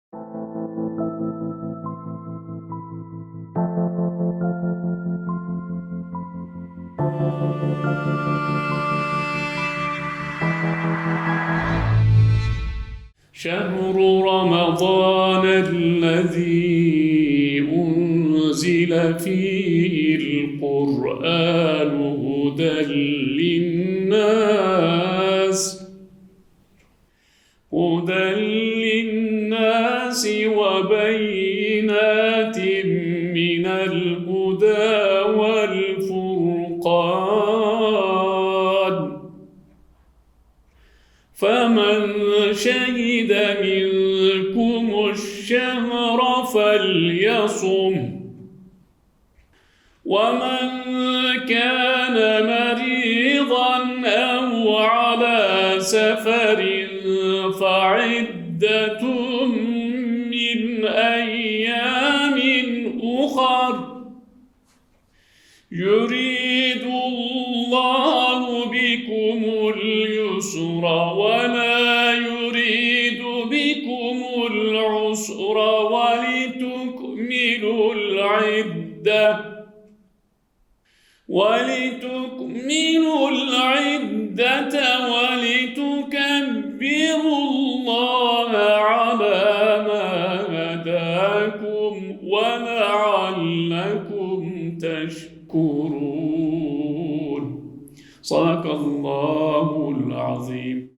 شهر رمضان الذي أنزل فيه القرآن هدى للناس وبينات من الهدى والفرقان، فمن شهد منكم الشهر فليصم، ومن كان مريضا أو على سفر فعدة من أيام أخر، يريد الله بكم اليسر ولا يريد بكم العسر ولتكملوا العدة ولتكبروا الله على ما هداكم ولعلكم تشكرون. صدق الله العظيم.